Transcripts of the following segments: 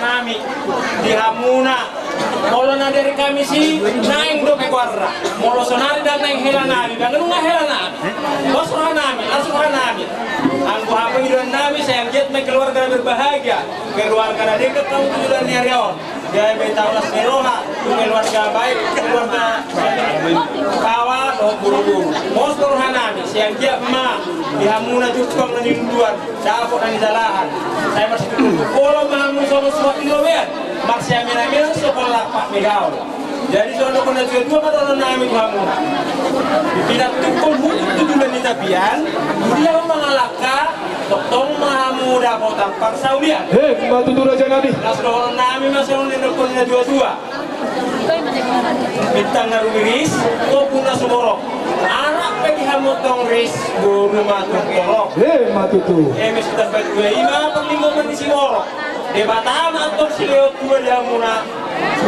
nami di Hamuna. Molo na dari kami si naing do ke guarra. Molo sonari dan naing hela nami. Dan nggak hela nami. Bos roh nami, langsung roh nami. Angku apa hidup nami saya lihat keluarga berbahagia. Keluarga dekat kamu tujuan nyarion. Dia betaulas neroha, keluarga baik, keluarga kawan, oh buru-buru. Bos roh nami saya lihat ma di Hamuna juga meninduan. Dapur dan jalahan. Saya masih tunggu. Kalau mahamu sama semua kilometer. Masih amin-amin sekolah Pak Megaw. Jadi soalnya kena dua kan orang nami kamu. Tidak tukul hukum tujuh dan tapian. Dia mengalahkan tong mahamu dapat tampar Saudian. Batu tu raja nabi. Lalu orang nami masih orang yang dua-dua. Bintang narumiris, kau punah suborok. Anak pergi hamut tong ris, guru matung borok. Matu tu. Emis kita berdua ima perlima mendisi borok. Debatama atau sileo tua dia muna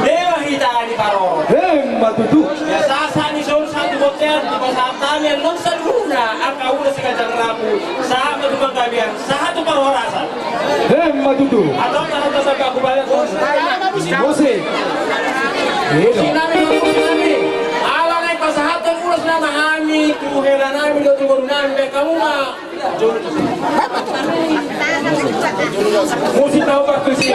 dewa hita di paro. Matu tu. Ya sasa ni sol satu hotel di pasar yang non saduna angka udah sekajang rabu saat itu bangkabian satu parwarasan. Matu tu. Atau tak sampai aku balik Bose. Sinami. Ala naik pasar yang ulas nama kami tuhela nami do timur nami kamu mah. Musik tahu pak sih.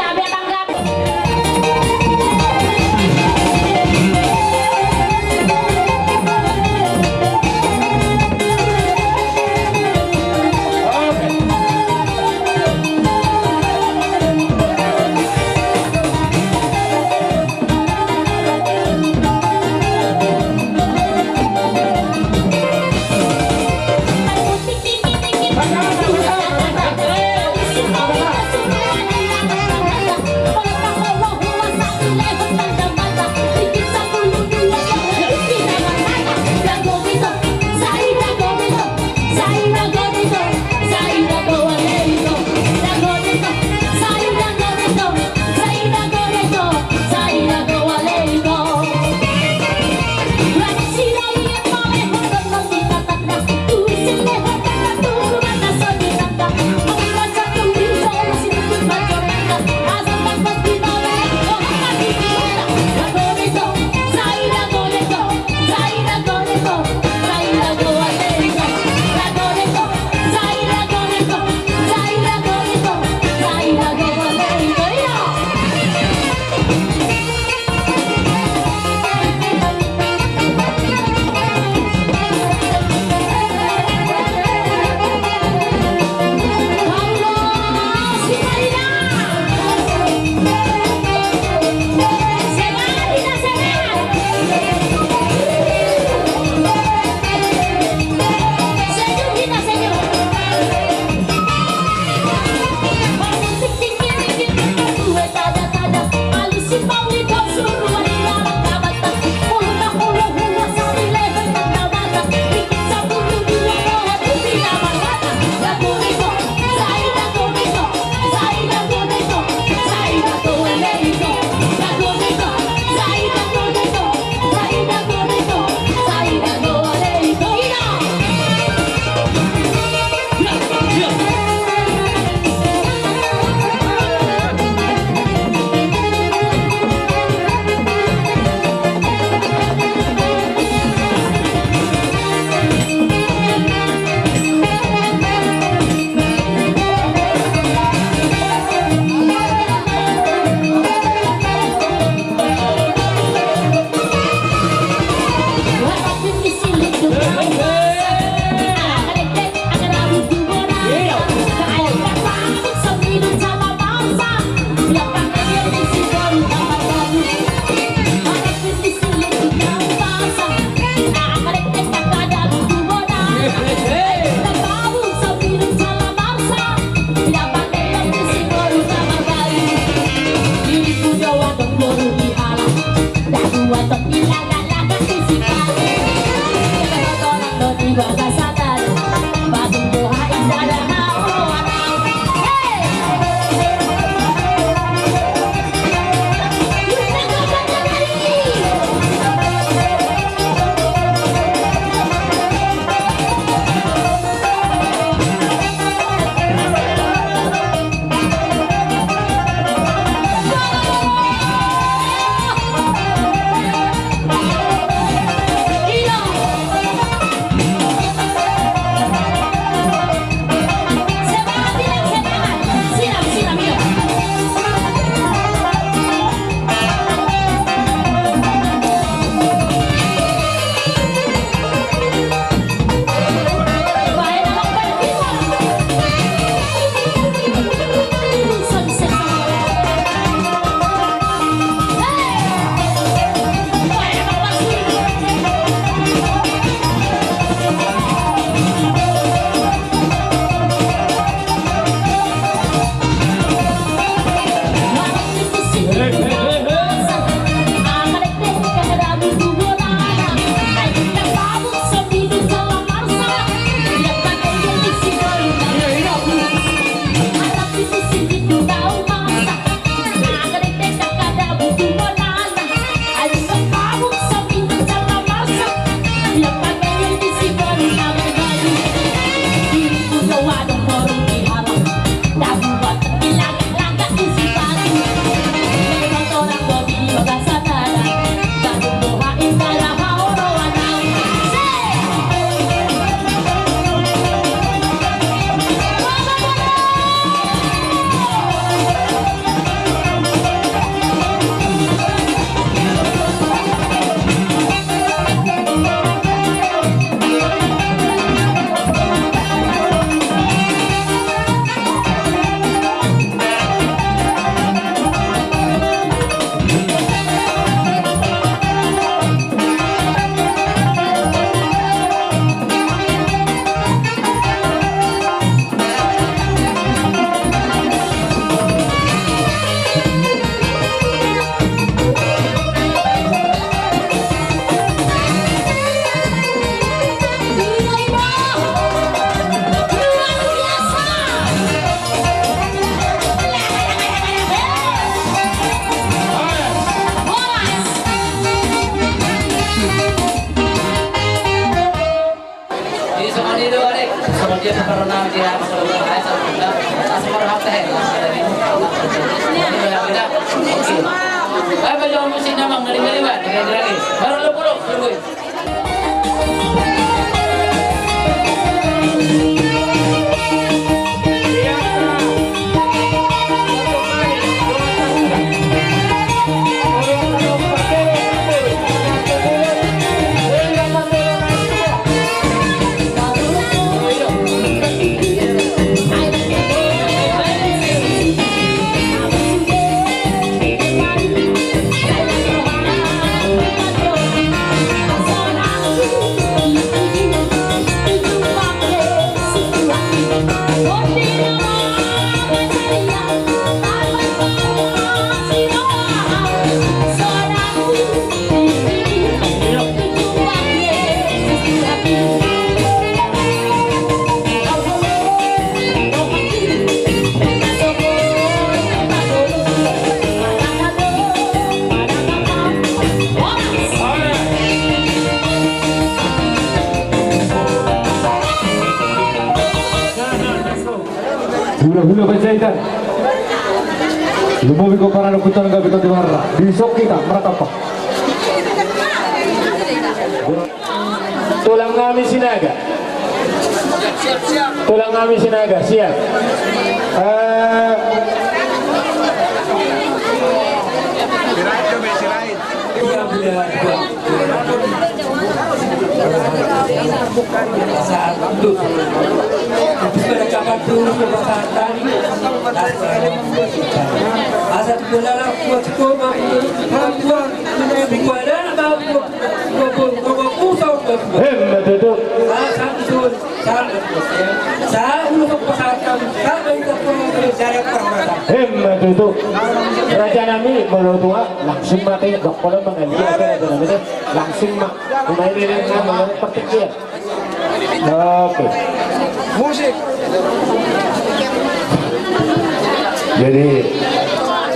Bagian karena dia masuk ke saya asal harta ya. Oke. Apa yang musik namang dari mana? Dari baru lo pulang. Hula-hula berjaitan. Lumawi ko para napunta ng gabi ng Warra. Bisok kita, maratapa. Tulang kami sinaga. Tulang kami sinaga, siap. Asal bola kuat koma kuat kuada Hemma duduk. Hemma duduk. Raja nami tua langsung mati dokter mengaji langsung mak mainin nama pertikian. Oke. Musik. Jadi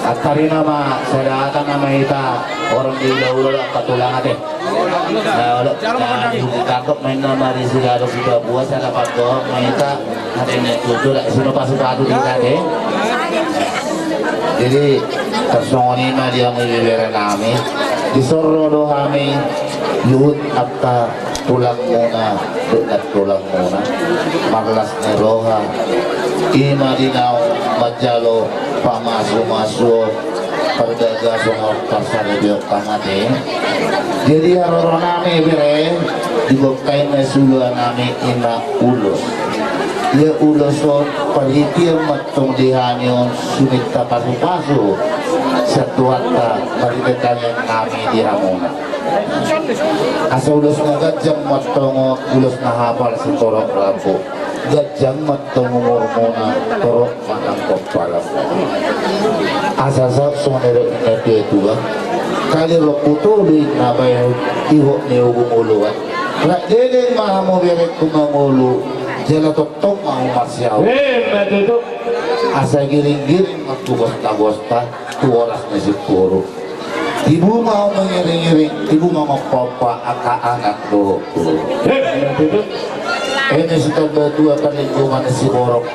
atari nama sedatan nama kita orang di dahulu katulang ate. Nah, ditangkap main nama di Sigado sudah buat saya dapat doang kita ada yang tujuh lah sini pasuk adu di kade. Jadi tersongoni mah dia mengilir kami disoro do kami luhut akta tulang muna dekat tulang muna marlas neroha ima dinau majalo pamasu-masu perdaga songor pasar dia kamane jadi aroro nami bere dibukai mesula nami ima ulus ya uluson perhitian matung dihanyon sumita pasu-pasu satuata perhitian kami di Ramona asa ulus na gajang matungo ulus na hapal sa torok rapo gajang matungo mormona torok manang kompalam asa sa sonero inati ito ba kali lo putuloy na bayaw ihok niyo gumuluan dede mahamo bere kumangulu jala toktong mau masyaw Hemma duduk. asa giring-giring magtugosta-gosta 2 oras na siguro. Ibu mau mengiring-iring, ibu mau mempopa anak lo. Hemma duduk. Ini sudah berdua kan lingkungan si borok.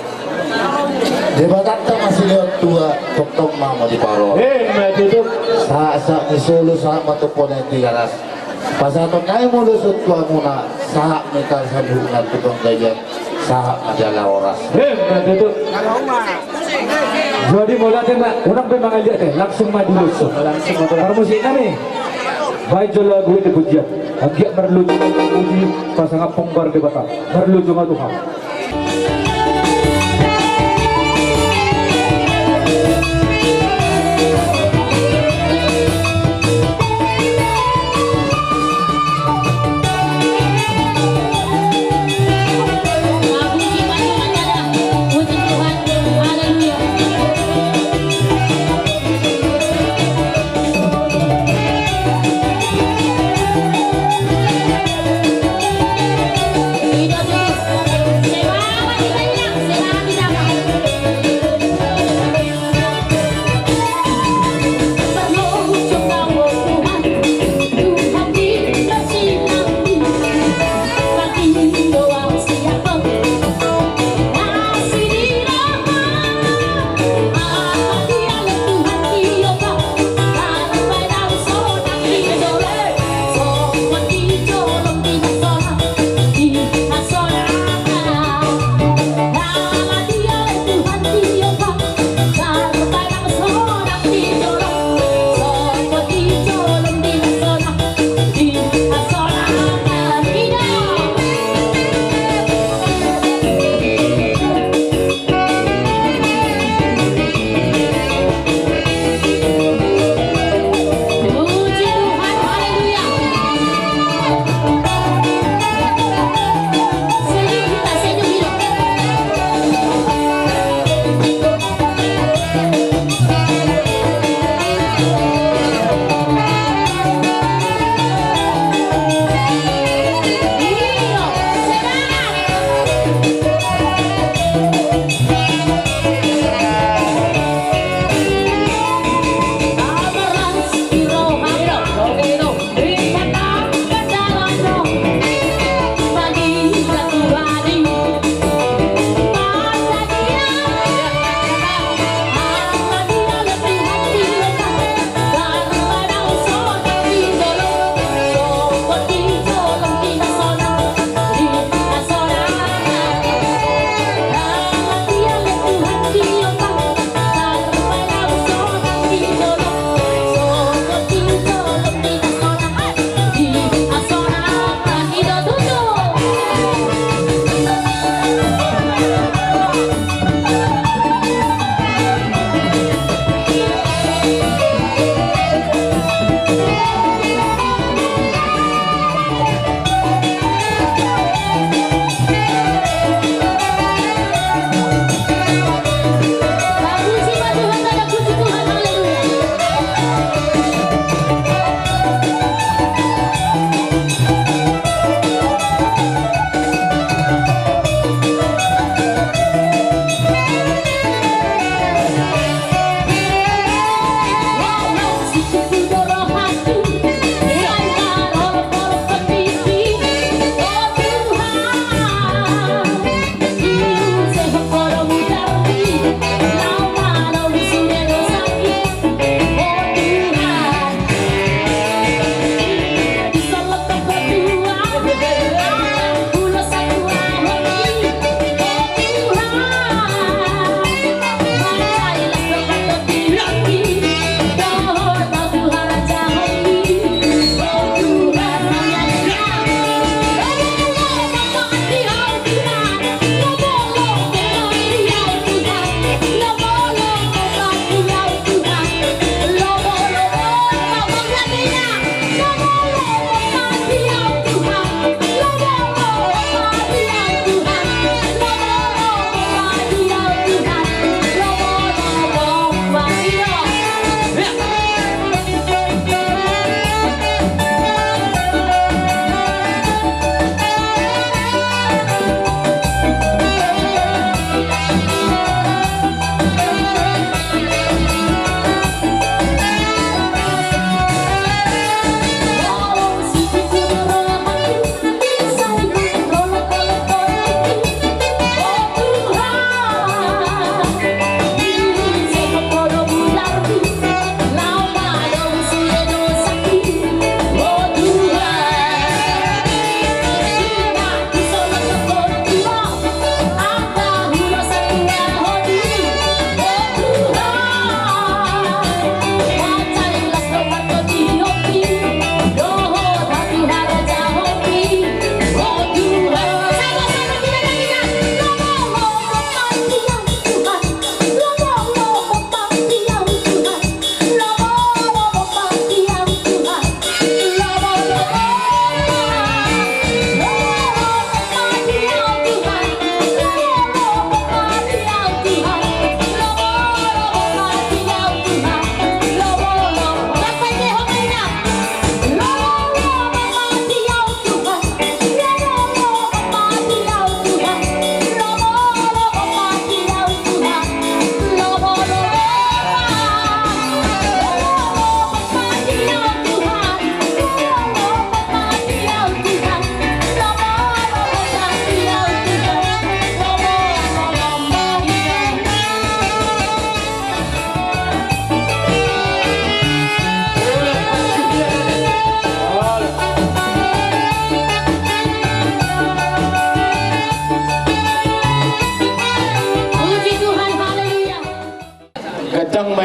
Debatanta masih lewat 2 tok-tok mau di paro. Hemma duduk. Sa isolo sa matupon ang tigaras. Pasato tayo mo lusot ko muna sa metal sa bulan tutong ganyan sa madala oras. Hemma duduk. Jadi mula tena unang memang aja teh langsung maju langsung musik kami baik jo lagu itu pujian agak merlucu puji pasangan pengbar di Batam merlucu Tuhan. Tidak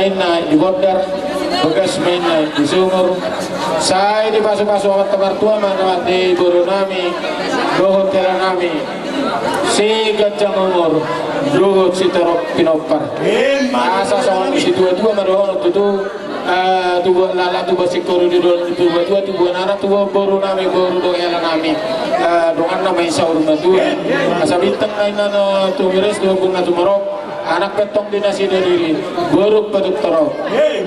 main na di border bekas main na di sumur saya di pasu-pasu amat temartua mana di buru nami dohot tera nami si gajang umur dohot si terok pinopar asa soal si dua-dua madohon tutu tubuh lala tubuh sikoro di dalam tubuh tubuh nara tubuh boru nami boru dohela nami dongan nama isa urun dua asa bintang nainan tumiris dua bunga tumarok anak petong di nasi diri buruk peduk terok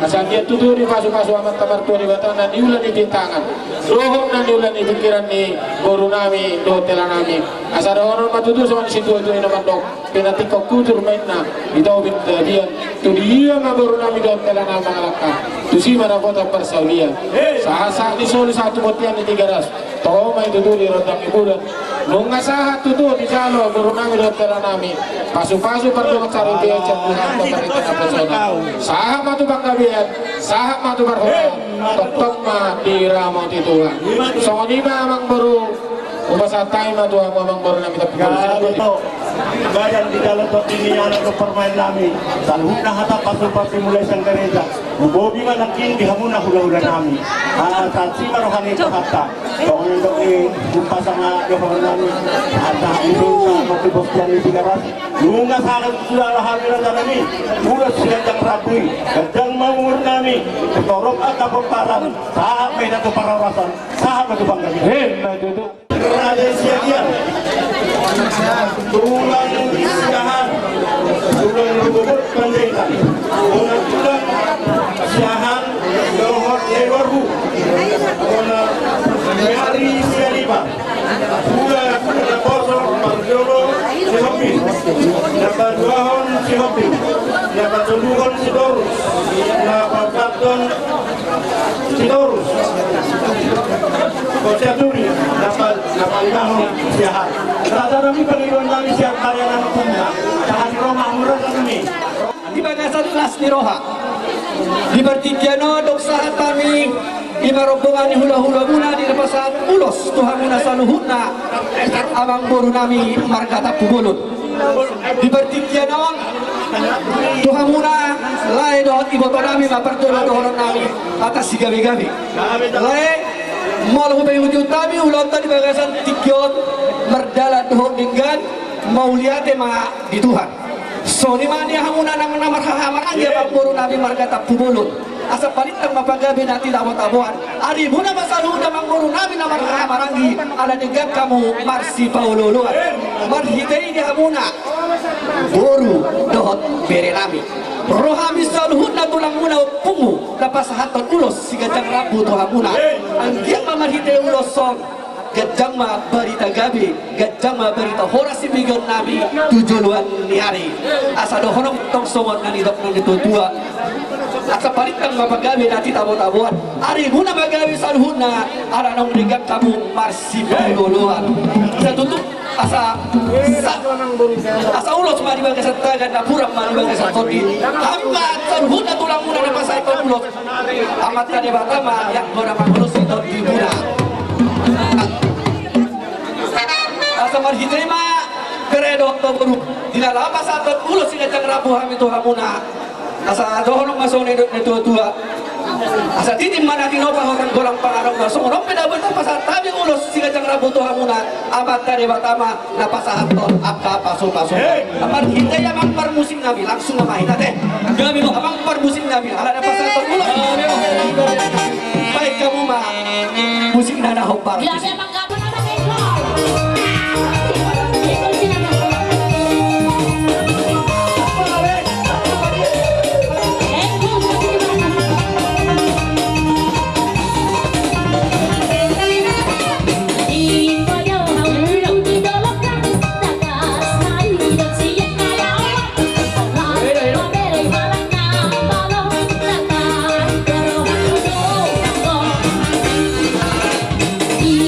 asal dia tuduh di pasu-pasu amat tamar tua di batang dan diulan di tintangan rohong dan diulan di pikiran ni boru nami dohotela nami asal ada orang matuduh sama si tua-tua yang mandok penati kau kudur mainna ditau binta dia tu dia nga boru nami dohotela nami mengalahkan tu si mana kota persaulia sah-sah di soli satu motian di 300 tau main tuduh di rodang ibulan nunga sahat tuduh di jalo boru nami dohotela nami pasu-pasu perdomak cari dia cenderung pemerintah nasional sahab matu banggabian sahab matu berhoran tetap mati ramot itu soalnya memang baru upasatai matu memang baru nami tapi kalau badan di dalam tot ini anak ke permain nami salhuna hata pasu-pasu mulai sang gereja bobi malakin dihamuna hula-hula nami tatsi marohani itu hata soalnya untuk upasanga dohon nami hata itu mobil bosjan di 300 lunga sangat sudah alhamdulillah nami mulut sedang rabui sedang mawur nami ketorok atau pemparan sahab medan ke parawasan sahab itu bangga itu ada siagian tulang siahan tulang rubut pendeta tulang siahan dohot lewarbu hari sialiba tulang kosong marjolo sihopi dapat duahon sihopi dapat tuduhon sidorus dapat katon sidorus Kocaturi dapat libahon siahan rata kami pengiriman kami siap karya nama punya tahan romah murah kami di bagasan kelas di roha di bertikiano dok saat kami di marobongan hula-hula muna di lepasan ulos Tuhan muna saluhuna abang boru nami margata pugulut di bertikiano Tuhan muna lai dohot iboto nami mapertolo dohon nami atas si gabi-gabi lai malu bayi wujud kami ulang tadi bagasan tikion merdalat dohon dengan mau lihat ma di Tuhan so di mana hamuna nama hahaman aja bang boru nami margata pugulut asa palitang mapagabi na tinawat-abuan ari muna masalu na mangguru namin na marahamarangi ala negag kamu marsi paululuan marhitay ni hamuna boru dohot bere nami rohami saluhun na tulang muna pungu napasahaton ulos si gajang rabu to hamuna ang giyak mamarhitay ulos song gajang ma barita gabi gajang ma barita horas si bigon nabi 7 ni hari asa dohonong tong songon na nidok ng itutua asa palitang mapagabi natin tabo-tabuan ari muna magabi saluhun na aranong rigak kamu marsi paululuan sa tutuk asa ulos maribaga sa tagan na purang maribaga sa toti hamba saluhun na tulang muna na pasay ko ulos amat ka diba tama yak mo na magulos ito di muna asa marhitrima keredo to buru dinalapas atot ulos sinajang rabu hami to hamuna asa dohonong masone na tua-tua asa titim mana tinopa orang gorang pangarang masong orang pedabot na pasat tabi ulos sinajang rabu to hamuna amat tadi batama na pasahaton apa paso-paso amar hintay amang parmusing nabi langsung na mahina teh gabi mo amang parmusing nabi ala na pasahaton ulos baik kamu mah musik na nahopar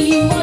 You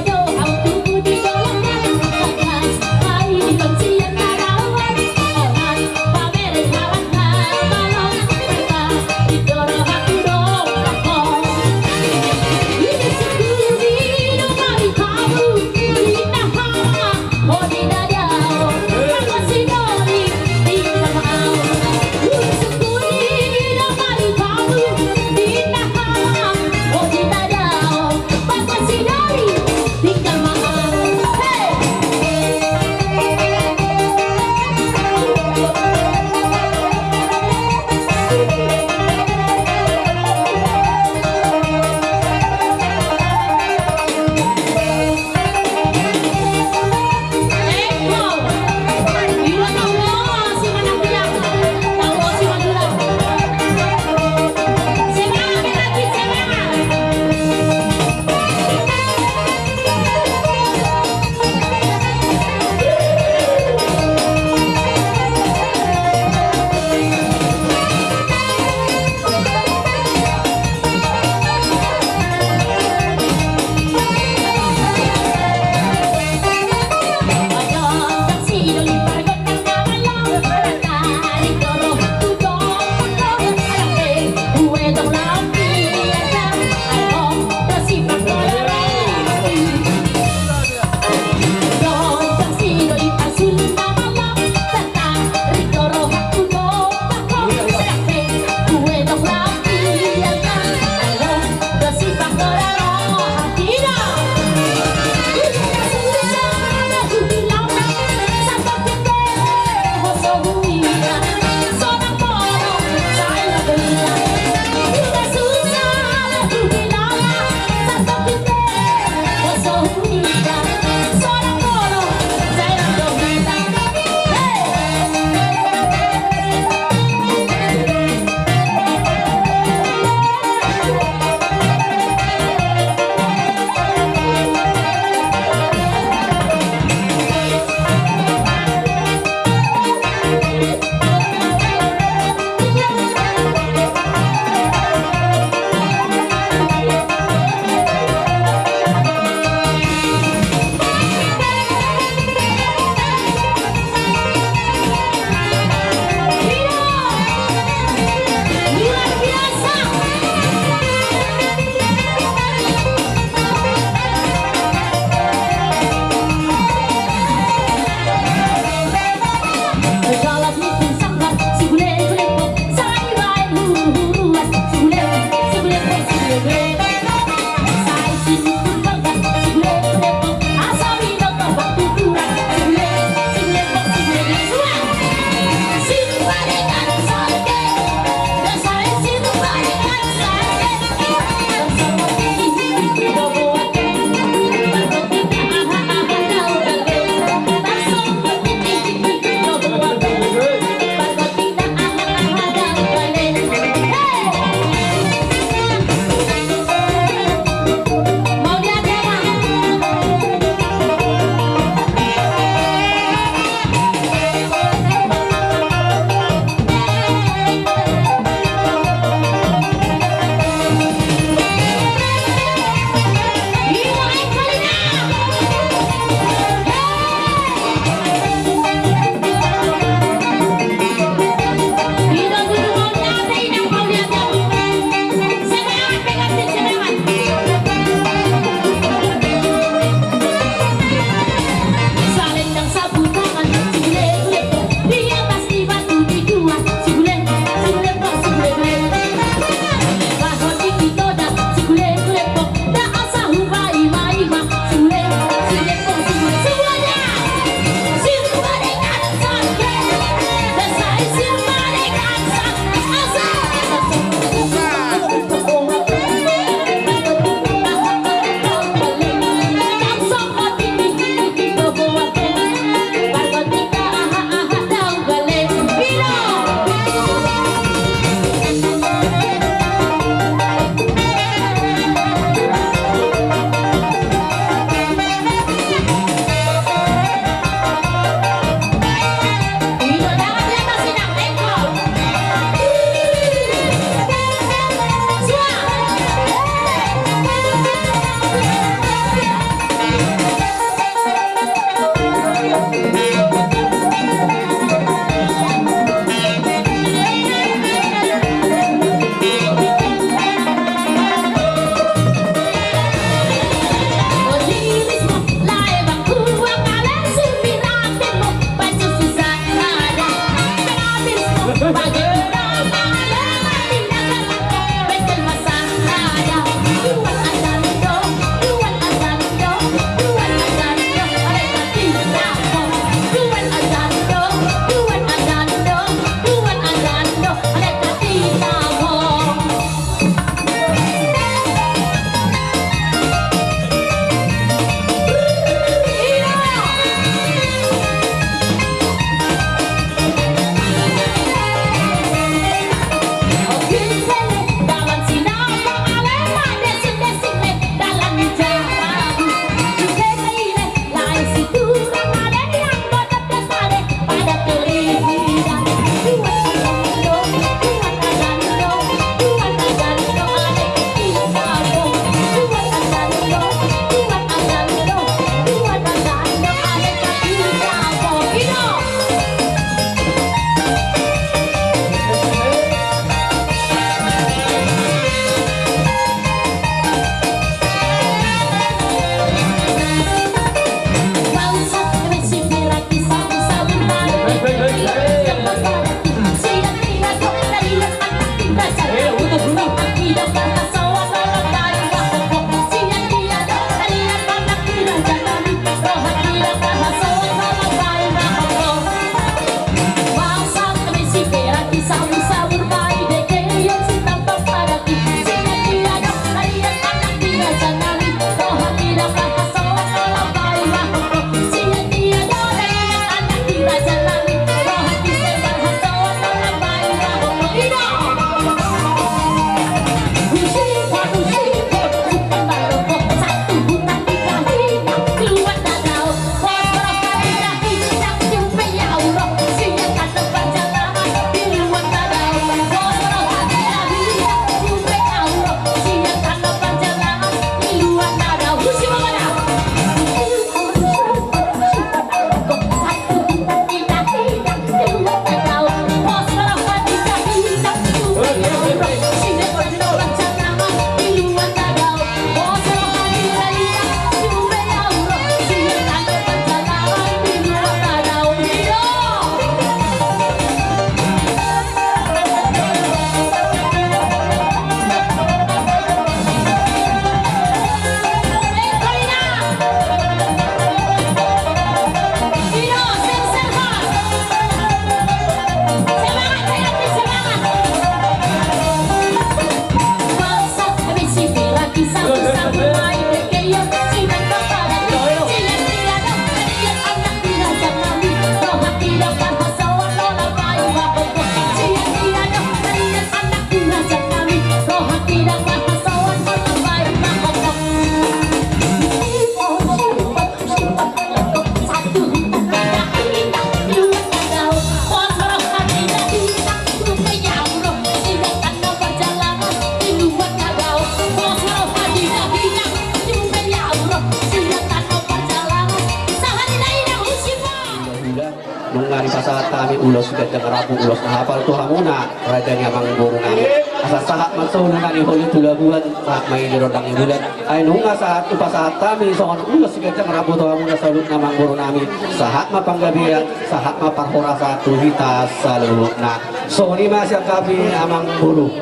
pasahat kami ulos ganda rabu ulos na hapal Tuhan muna raja niya mangburo namin asa sahat magsuna na ni huli tulabuhan sahat may nirodang ibulan ay nung sahat pasahat kami so ulos ganda rabu Tuhan muna sa ulit na mangburo namin sahat mapanggabihan sahat maparhora sa tuhitas sa luhok na so ni masya kami amang buru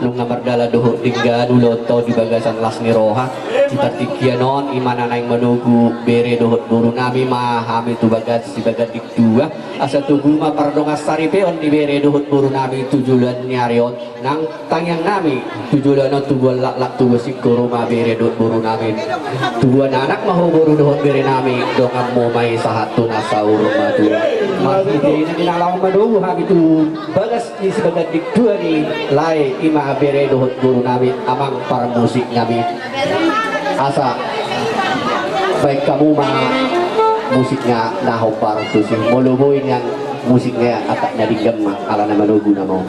nung namardala doho tingga duloto di bagasan las ni Roha kita tikyanon imana naing manugu bere dohot buru nami mahami tu bagat si bagat dikdua asa tugu ma pardonga saripeon di bere dohot buru nami tujulan nyarion nang tangyang nami tujulan tubuan lak tubuan sikoro ma bere dohot buru nami tubuan anak maho buru dohot bere nami dongam mo may sahatu nasaur matu mahide na ginalawang manugu hami tu bagas ni si bagat dikdua ni lai ima bere dohot buru nami amang para musik nami asa baik kamu mga musiknya nahop parang tusing mulubuin yang musiknya ataknya digema ala na manugu na mo.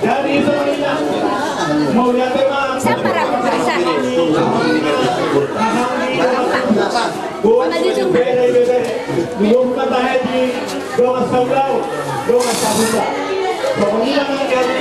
Jadi semuanya mau lihat tema belum kata haji doa sablau doa sabunda pokoknya yang jadi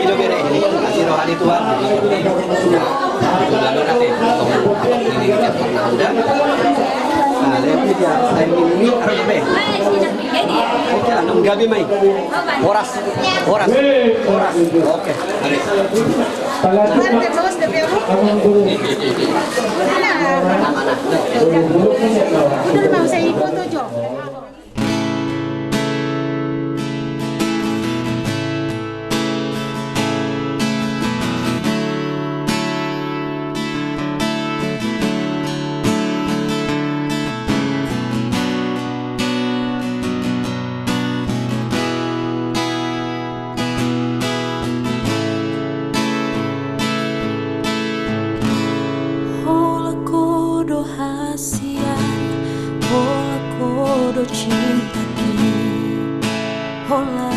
ilo bere ini kasih rohani Tuhan lalu nanti ini kita pernah udah nah lebih dia saya ini harus be oke enam gabi mai oras oke Abang guru. Udah mau saya foto Jo. Hola kodo hasian, hola kodo cinta ki, hola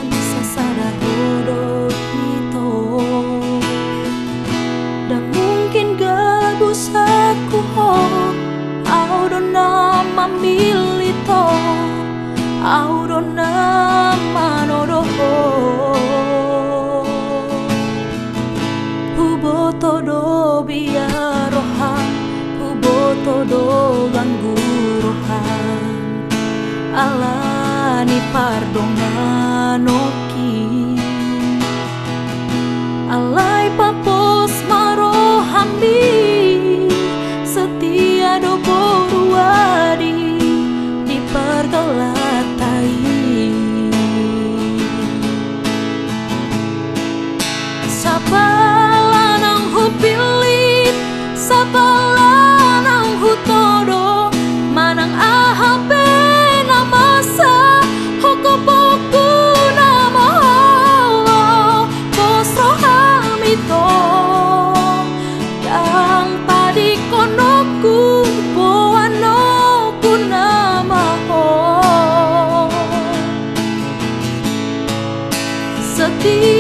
bisa sadar hodo itu, dan mungkin gak busaku ho, audo nama milito, audo nama nodo ho. Huboto do biar rohan, huboto do ganggu rohan, alani pardongan oki, alai papos marohambi, setia do boruadi di pergelatai. Sabalan ang hupilit, sabalan ang hutodo, manang ahape na masa, hukupoko na mahalo, bosro hamito, yang tadi konoku, buanoku na maho. Setia